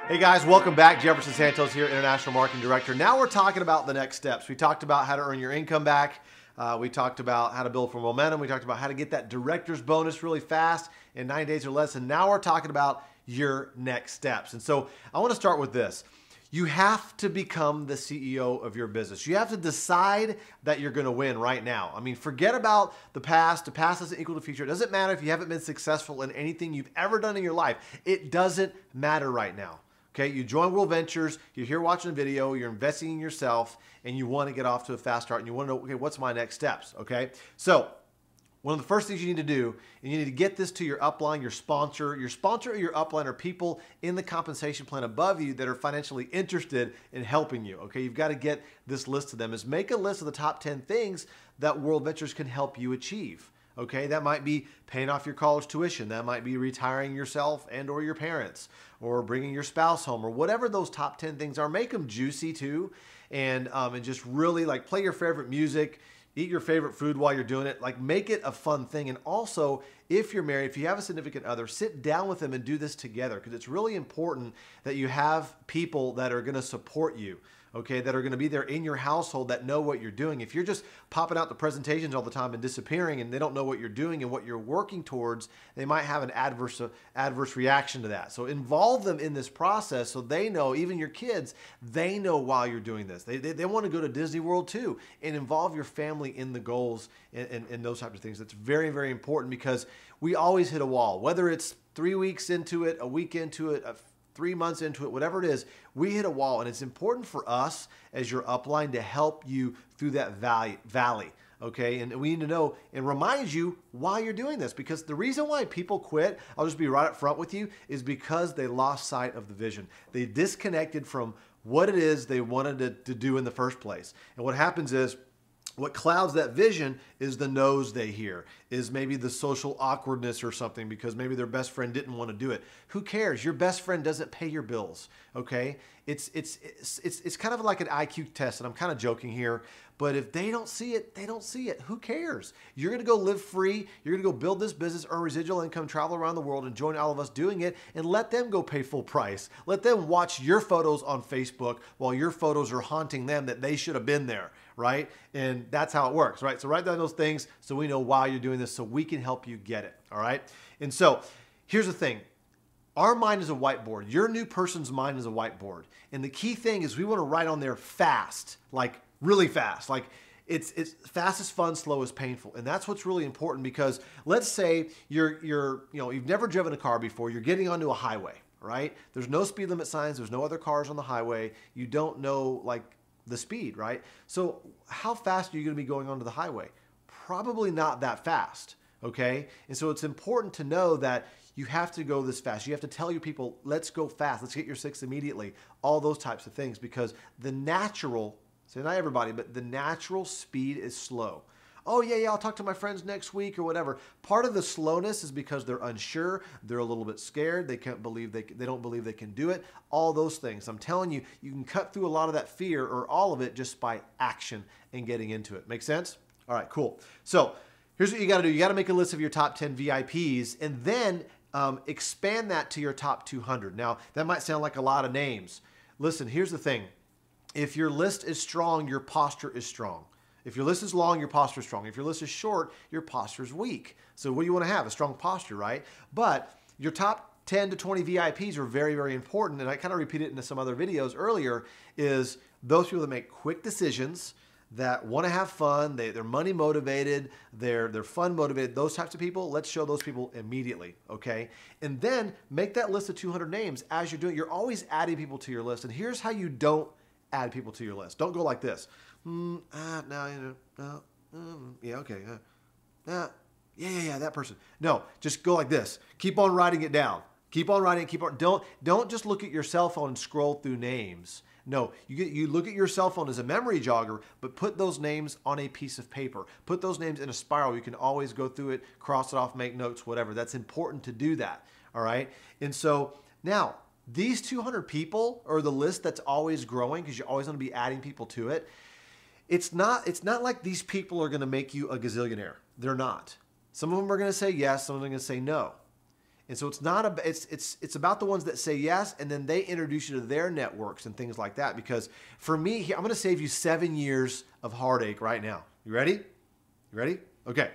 Hey guys, welcome back. Jefferson Santos here, International Marketing Director. Now we're talking about the next steps. We talked about how to earn your income back. We talked about how to build for momentum. We talked about how to get that director's bonus really fast in 9 days or less. And now we're talking about your next steps. And so I want to start with this. You have to become the CEO of your business. You have to decide that you're going to win right now. I mean, forget about the past. The past doesn't equal the future. It doesn't matter if you haven't been successful in anything you've ever done in your life. It doesn't matter right now. Okay, you join World Ventures, you're here watching a video, you're investing in yourself, and you want to get off to a fast start, and you want to know, okay, what's my next steps, okay? So one of the first things you need to do, and you need to get this to your upline, your sponsor or your upline are people in the compensation plan above you that are financially interested in helping you, okay? You've got to get this list to them, is make a list of the top 10 things that World Ventures can help you achieve. Okay, that might be paying off your college tuition. That might be retiring yourself and or your parents, or bringing your spouse home, or whatever those top 10 things are. Make them juicy too, and just really like play your favorite music, eat your favorite food while you're doing it. Like make it a fun thing. And also, if you're married, if you have a significant other, sit down with them and do this together, because it's really important that you have people that are going to support you. Okay, that are going to be there in your household that know what you're doing. If you're just popping out the presentations all the time and disappearing and they don't know what you're doing and what you're working towards, they might have an adverse reaction to that. So involve them in this process so they know, even your kids, they know while you're doing this. They want to go to Disney World too, and involve your family in the goals and those types of things. That's very, very important, because we always hit a wall, whether it's 3 weeks into it, a week into it, 3 months into it, whatever it is, we hit a wall. And it's important for us as your upline to help you through that valley, okay? And we need to know and remind you why you're doing this, because the reason why people quit, I'll just be right up front with you, is because they lost sight of the vision. They disconnected from what it is they wanted to do in the first place. And what happens is, what clouds that vision is the no's they hear, is maybe the social awkwardness or something, because maybe their best friend didn't want to do it. Who cares? Your best friend doesn't pay your bills, okay? It's kind of like an IQ test, and I'm kind of joking here, but if they don't see it, they don't see it. Who cares? You're going to go live free. You're going to go build this business, earn residual income, travel around the world, and join all of us doing it, and let them go pay full price. Let them watch your photos on Facebook while your photos are haunting them that they should have been there, right? And that's how it works, right? So write down those things so we know why you're doing this, so we can help you get it, all right? And so here's the thing. Our mind is a whiteboard. Your new person's mind is a whiteboard. And the key thing is we want to write on there fast, like really fast. Like it's fast is fun, slow is painful. And that's what's really important, because let's say you've never driven a car before. You're getting onto a highway, right? There's no speed limit signs. There's no other cars on the highway. You don't know like the speed, right? So how fast are you going to be going onto the highway? Probably not that fast, okay? And so it's important to know that you have to go this fast. You have to tell your people, let's go fast. Let's get your six immediately. All those types of things, because the natural, so not everybody, but the natural speed is slow. Oh yeah, I'll talk to my friends next week or whatever. Part of the slowness is because they're unsure. They're a little bit scared. They don't believe they can do it. All those things. I'm telling you, you can cut through a lot of that fear, or all of it, just by action and getting into it. Make sense? All right, cool. So here's what you got to do. You got to make a list of your top 10 VIPs, and then expand that to your top 200. Now, that might sound like a lot of names. Listen, here's the thing. If your list is strong, your posture is strong. If your list is long, your posture is strong. If your list is short, your posture is weak. So what do you want to have? A strong posture, right? But your top 10 to 20 VIPs are very, very important. And I kind of repeated it in some other videos earlier, is those people that make quick decisions, that want to have fun, they're money motivated, they're fun motivated, those types of people. Let's show those people immediately, okay? And then make that list of 200 names as you're doing. You're always adding people to your list. And here's how you don't add people to your list. Don't go like this. Yeah, that person. No, just go like this. Keep on writing it down. Keep on writing it. Don't just look at your cell phone and scroll through names. No, you look at your cell phone as a memory jogger, but put those names on a piece of paper. Put those names in a spiral. You can always go through it, cross it off, make notes, whatever. That's important to do that, all right? And so now, these 200 people are the list that's always growing, because you're always going to be adding people to it. It's not like these people are going to make you a gazillionaire. They're not. Some of them are going to say yes, some of them are going to say no. And so it's not a, it's about the ones that say yes, and then they introduce you to their networks and things like that. Because for me, I'm going to save you 7 years of heartache right now. You ready? You ready? Okay.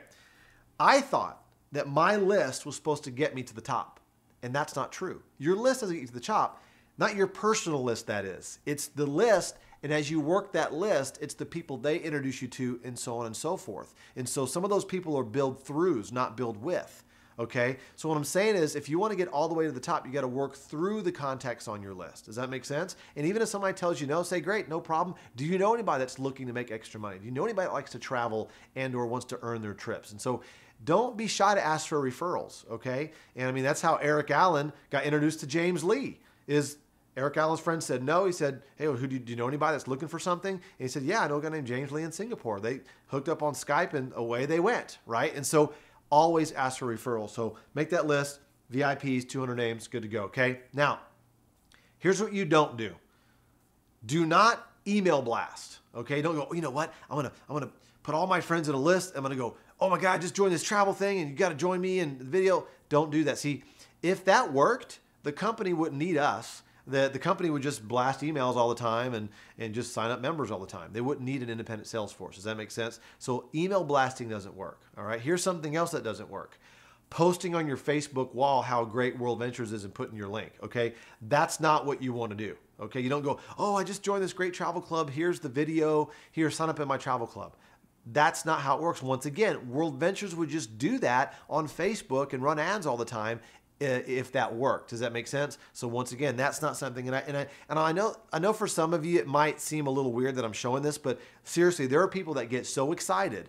I thought that my list was supposed to get me to the top, and that's not true. Your list doesn't get you to the top, not your personal list, that is. It's the list, and as you work that list, it's the people they introduce you to, and so on and so forth. And so some of those people are build throughs, not build with. Okay, so what I'm saying is, if you want to get all the way to the top, you got to work through the contacts on your list. Does that make sense? And even if somebody tells you no, say, great, no problem. Do you know anybody that's looking to make extra money? Do you know anybody that likes to travel and or wants to earn their trips? And so don't be shy to ask for referrals, okay? And I mean, that's how Eric Allen got introduced to James Lee. Is Eric Allen's friend said no. He said, hey, well, do you know anybody that's looking for something? And he said, yeah, I know a guy named James Lee in Singapore. They hooked up on Skype and away they went, right? And so always ask for referrals. So make that list, VIPs, 200 names, good to go, okay? Now, here's what you don't do. Do not email blast, okay? Don't go, oh, you know what? I'm gonna put all my friends in a list. I'm gonna go, oh my God, I just joined this travel thing and you gotta join me in the video. Don't do that. See, if that worked, the company wouldn't need us. The company would just blast emails all the time and just sign up members all the time. They wouldn't need an independent sales force. Does that make sense? So email blasting doesn't work. All right. Here's something else that doesn't work. Posting on your Facebook wall how great World Ventures is and putting your link. Okay. That's not what you want to do. Okay. You don't go, oh, I just joined this great travel club. Here's the video. Here, sign up in my travel club. That's not how it works. Once again, World Ventures would just do that on Facebook and run ads all the time if that worked. Does that make sense? So once again, that's not something, and I know for some of you it might seem a little weird that I'm showing this, but seriously, there are people that get so excited.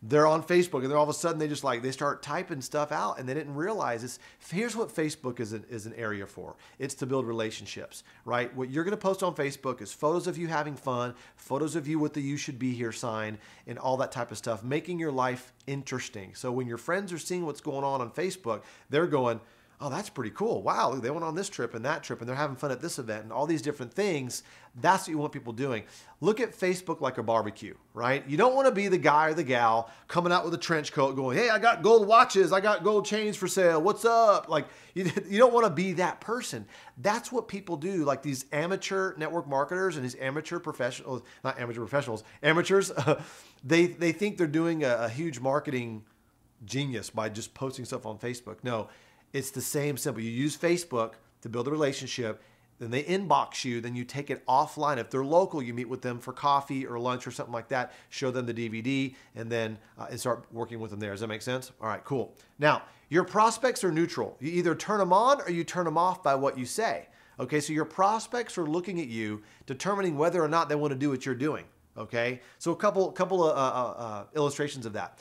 They're on Facebook and they're all of a sudden they start typing stuff out and they didn't realize this. Here's what Facebook is an area for. It's to build relationships, right? What you're going to post on Facebook is photos of you having fun, photos of you with the "you should be here" sign, and all that type of stuff, making your life interesting. So when your friends are seeing what's going on Facebook, they're going, oh, that's pretty cool. Wow, they went on this trip and that trip and they're having fun at this event and all these different things. That's what you want people doing. Look at Facebook like a barbecue, right? You don't want to be the guy or the gal coming out with a trench coat going, hey, I got gold watches. I got gold chains for sale. What's up? Like, you don't want to be that person. That's what people do. Like these amateur network marketers and these amateur professionals, not amateur professionals, amateurs, they think they're doing a huge marketing genius by just posting stuff on Facebook. No. It's the same simple. You use Facebook to build a relationship, then they inbox you, then you take it offline. If they're local, you meet with them for coffee or lunch or something like that, show them the DVD, and then and start working with them there. Does that make sense? All right, cool. Now, your prospects are neutral. You either turn them on or you turn them off by what you say. Okay, so your prospects are looking at you, determining whether or not they want to do what you're doing. Okay, so a couple of illustrations of that.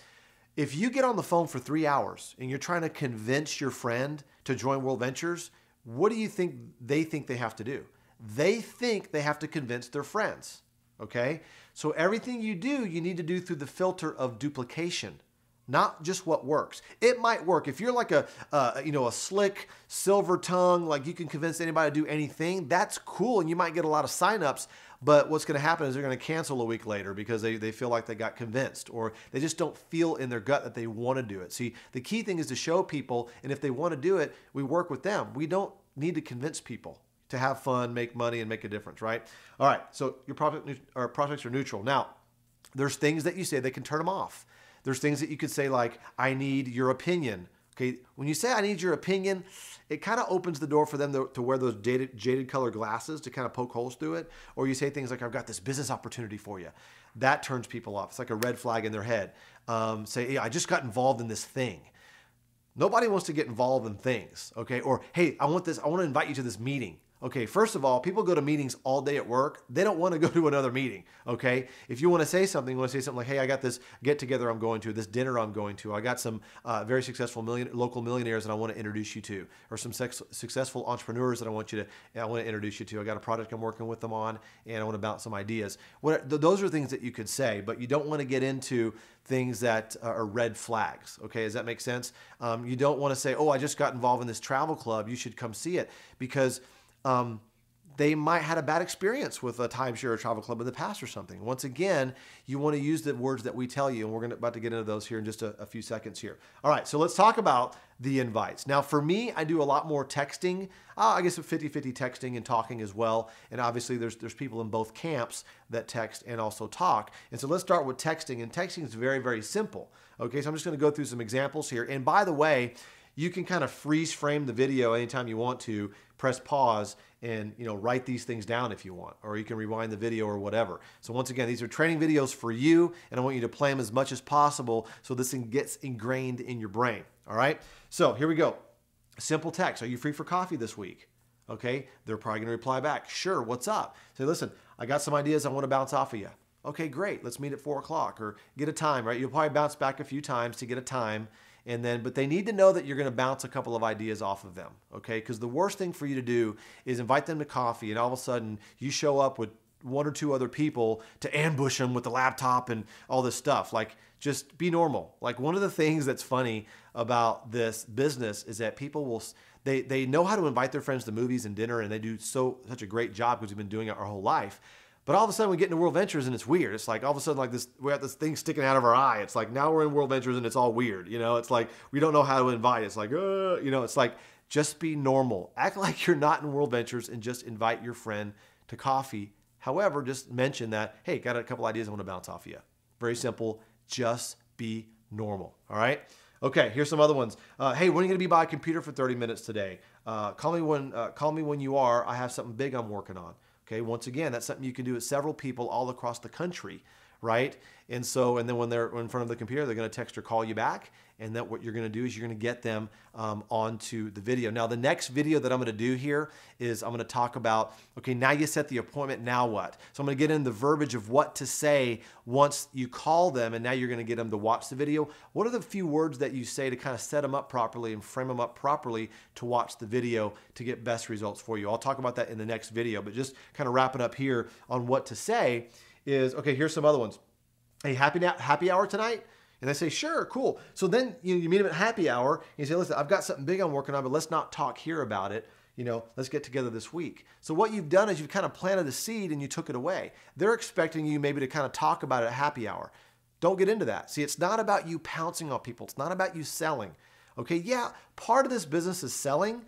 If you get on the phone for 3 hours and you're trying to convince your friend to join World Ventures, what do you think they have to do? They think they have to convince their friends, okay? So everything you do, you need to do through the filter of duplication, not just what works. It might work. If you're like a slick silver tongue, like you can convince anybody to do anything, that's cool and you might get a lot of signups. But what's going to happen is they're going to cancel a week later because they feel like they got convinced or they just don't feel in their gut that they want to do it. See, the key thing is to show people, and if they want to do it, we work with them. We don't need to convince people to have fun, make money, and make a difference, right? All right, so your prospects are neutral. Now, there's things that you say they can turn them off. There's things that you could say like, I need your opinion. Okay, when you say I need your opinion, it kind of opens the door for them to wear those jaded color glasses to kind of poke holes through it. Or you say things like, I've got this business opportunity for you. That turns people off. It's like a red flag in their head. Say, hey, I just got involved in this thing. Nobody wants to get involved in things, okay? Or, hey, I want to invite you to this meeting. Okay, first of all, people go to meetings all day at work. They don't want to go to another meeting, okay? If you want to say something, like, hey, I got this get-together I'm going to, this dinner I'm going to. I got some very successful local millionaires that I want to introduce you to, or some successful entrepreneurs that I want to introduce you to. I got a project I'm working with them on, and I want to bounce some ideas. Those are things that you could say, but you don't want to get into things that are red flags, okay? Does that make sense? You don't want to say, oh, I just got involved in this travel club. You should come see it, because they might have had a bad experience with a timeshare or travel club in the past or something. Once again, you want to use the words that we tell you, and we're about to get into those here in just a few seconds here. All right, so let's talk about the invites. Now, for me, I do a lot more texting. I guess 50-50 texting and talking as well. And obviously, there's people in both camps that text and also talk. And so let's start with texting. And texting is very, very simple. Okay, so I'm just going to go through some examples here. And by the way, you can kind of freeze frame the video anytime you want to, press pause, and write these things down if you want, or you can rewind the video or whatever. So once again, these are training videos for you, and I want you to play them as much as possible so this thing gets ingrained in your brain. All right, so here we go. Simple text. Are you free for coffee this week? Okay, they're probably going to reply back, sure, what's up? Say, listen, I got some ideas I want to bounce off of you. Okay, great, let's meet at 4 o'clock, or get a time, right? You'll probably bounce back a few times to get a time. But they need to know that you're going to bounce a couple of ideas off of them, okay? Because the worst thing for you to do is invite them to coffee, and all of a sudden you show up with 1 or 2 other people to ambush them with the laptop and all this stuff. Like, just be normal. Like, one of the things that's funny about this business is that people will, they know how to invite their friends to movies and dinner, and they do such a great job because we've been doing it our whole life. But all of a sudden we get into World Ventures and it's weird. It's like all of a sudden, like this, we have this thing sticking out of our eye. It's like now we're in World Ventures and it's all weird. It's like we don't know how to invite. It's like, it's like, just be normal. Act like you're not in World Ventures and just invite your friend to coffee. However, just mention that, hey, got a couple ideas I want to bounce off of you. Very simple. Just be normal. All right. Okay, here's some other ones. Hey, when are you going to be by a computer for 30 minutes today? Call me when you are. I have something big I'm working on. Okay, once again, that's something you can do with several people all across the country, right? And then when they're in front of the computer, they're going to text or call you back. And then what you're going to do is you're going to get them onto the video. Now, the next video that I'm going to do here is I'm going to talk about, okay, now you set the appointment, now what? So I'm going to get in the verbiage of what to say once you call them, and now you're going to get them to watch the video. What are the few words that you say to kind of set them up properly and frame them up properly to watch the video to get best results for you? I'll talk about that in the next video, but just kind of wrapping up here on what to say is, okay, here's some other ones. Hey, happy hour tonight? And they say, sure, cool. So then you meet them at happy hour and you say, listen, I've got something big I'm working on, but let's not talk here about it. Let's get together this week. So what you've done is you've kind of planted a seed and you took it away. They're expecting you maybe to kind of talk about it at happy hour. Don't get into that. See, it's not about you pouncing on people. It's not about you selling. Okay, yeah, part of this business is selling,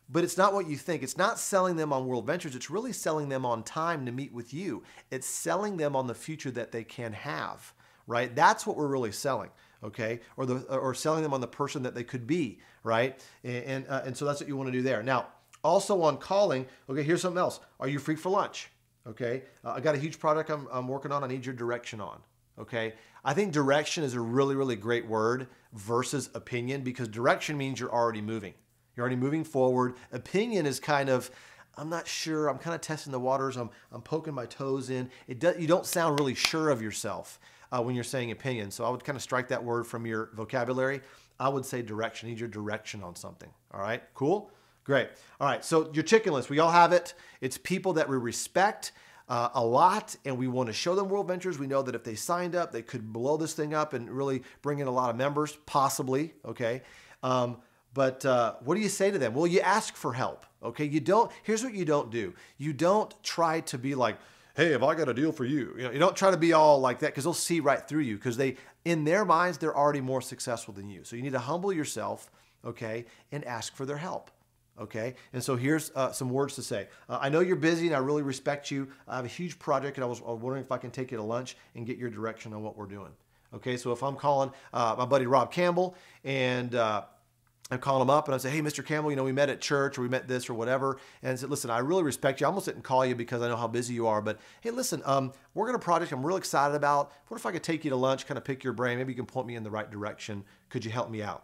but it's not what you think. It's not selling them on World Ventures. It's really selling them on time to meet with you. It's selling them on the future that they can have. Right? That's what we're really selling, okay? Or selling them on the person that they could be, right? And so that's what you want to do there. Now, also on calling, okay, here's something else. Are you free for lunch? Okay, I got a huge project I'm working on. I need your direction on, okay? I think direction is a really, really great word versus opinion, because direction means you're already moving. You're already moving forward. Opinion is kind of, I'm not sure. I'm kind of testing the waters. I'm poking my toes in. You don't sound really sure of yourself when you're saying opinion. So I would kind of strike that word from your vocabulary. I would say direction. I need your direction on something. All right, cool? Great. All right, so your chicken list, we all have it. It's people that we respect a lot, and we want to show them World Ventures. We know that if they signed up, they could blow this thing up and really bring in a lot of members, possibly, okay? But what do you say to them? Well, you ask for help, okay? Here's what you don't do. You don't try to be like, hey, have I got a deal for you? You don't try to be all like that, because they'll see right through you, because in their minds, they're already more successful than you. So you need to humble yourself, okay, and ask for their help, okay? And so here's some words to say. I know you're busy and I really respect you. I have a huge project and I was wondering if I can take you to lunch and get your direction on what we're doing. Okay, so if I'm calling my buddy Rob Campbell and I'm calling him up and I say, hey, Mr. Campbell, we met at church or we met this or whatever. And I said, listen, I really respect you. I almost didn't call you because I know how busy you are. But hey, listen, we're going to project I'm real excited about. What if I could take you to lunch, kind of pick your brain? Maybe you can point me in the right direction. Could you help me out?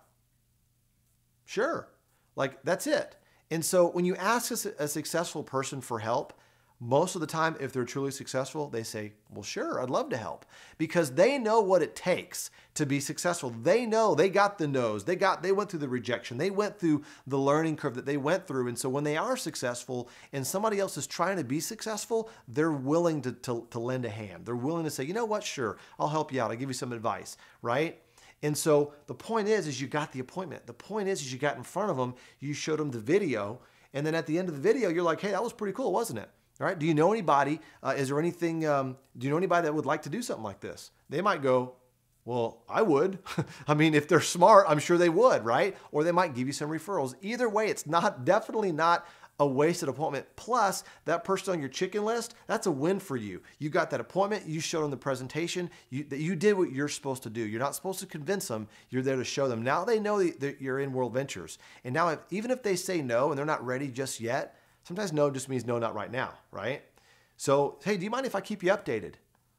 Sure. Like, that's it. And so when you ask a successful person for help, most of the time, if they're truly successful, they say, well, sure, I'd love to help, because they know what it takes to be successful. They know, they got the no's, they went through the rejection, they went through the learning curve that they went through. And so when they are successful and somebody else is trying to be successful, they're willing to lend a hand. They're willing to say, you know what, sure, I'll help you out. I'll give you some advice, right? And so the point is you got the appointment. The point is you got in front of them, you showed them the video, And then at the end of the video, you're like, hey, that was pretty cool, wasn't it? All right. Do you know anybody? Is there anything, do you know anybody that would like to do something like this? They might go, well, I would. I mean, if they're smart, I'm sure they would, right? Or they might give you some referrals. Either way, it's definitely not a wasted appointment. Plus, that person on your chicken list, that's a win for you. You got that appointment, you showed them the presentation, that you did what you're supposed to do. You're not supposed to convince them, you're there to show them. Now they know that you're in World Ventures. And now, even if they say no and they're not ready just yet, sometimes no just means no, not right now, right? So, hey, do you mind if I keep you updated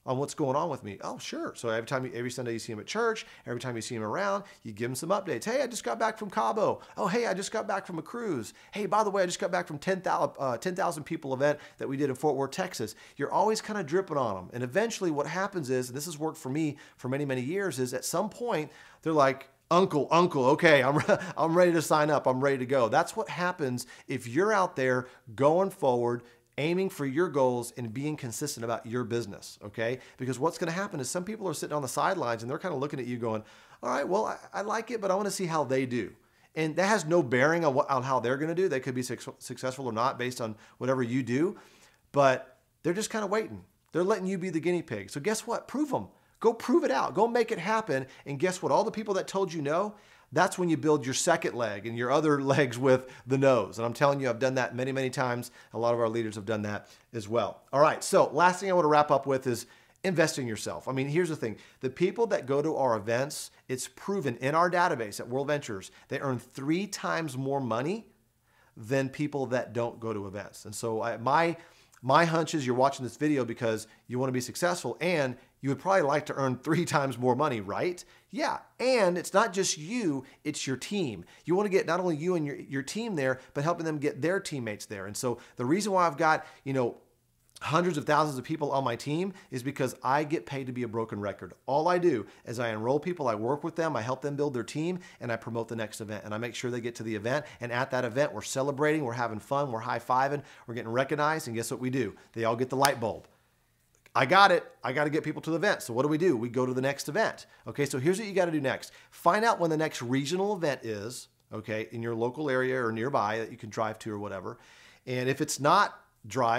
on what's going on with me? Oh, sure. So every Sunday you see him at church, every time you see him around, you give him some updates. Hey, I just got back from Cabo. Oh, hey, I just got back from a cruise. Hey, by the way, I just got back from 10,000 people event that we did in Fort Worth, Texas. You're always kind of dripping on them. And eventually what happens is, and this has worked for me for many, many years, is at some point they're like, Uncle, okay, I'm ready to sign up. I'm ready to go. That's what happens if you're out there going forward, aiming for your goals and being consistent about your business, okay? Because what's going to happen is some people are sitting on the sidelines and they're kind of looking at you going, all right, well, I like it, but I want to see how they do. And that has no bearing on how they're going to do. They could be successful or not based on whatever you do, but they're just kind of waiting. They're letting you be the guinea pig. So guess what? Prove them. Go prove it out. Go make it happen. And guess what? All the people that told you no, that's when you build your second leg and your other legs with the no's. And I'm telling you, I've done that many, many times. A lot of our leaders have done that as well. All right. So last thing I want to wrap up with is invest in yourself. I mean, here's the thing. The people that go to our events, it's proven in our database at World Ventures, they earn 3 times more money than people that don't go to events. And so my hunch is you're watching this video because you want to be successful and you would probably like to earn 3 times more money, right? Yeah, and it's not just you, it's your team. You want to get not only you and your team there, but helping them get their teammates there. And so the reason why I've got, hundreds of thousands of people on my team is because I get paid to be a broken record. All I do is I enroll people, I work with them, I help them build their team, and I promote the next event. And I make sure they get to the event. And at that event, we're celebrating, we're having fun, we're high-fiving, we're getting recognized. And guess what we do? They all get the light bulb. I got it. I got to get people to the event. So what do? We go to the next event. Okay, so here's what you got to do next. Find out when the next regional event is, okay, in your local area or nearby that you can drive to or whatever. And if it's not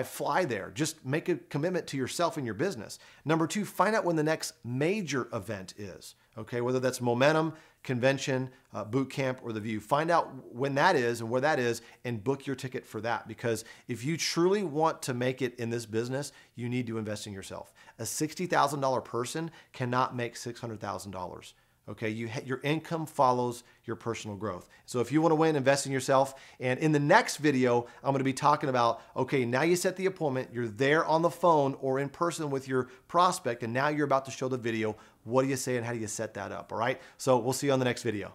fly there. Just make a commitment to yourself and your business. Number 2, find out when the next major event is. Okay, whether that's Momentum, Convention, Boot Camp, or The View. Find out when that is and where that is and book your ticket for that. Because if you truly want to make it in this business, you need to invest in yourself. A $60,000 person cannot make $600,000. Okay, your income follows your personal growth. So if you want to win, invest in yourself. And in the next video, I'm going to be talking about, okay, now you set the appointment, you're there on the phone or in person with your prospect, and now you're about to show the video. What do you say and how do you set that up? All right, so we'll see you on the next video.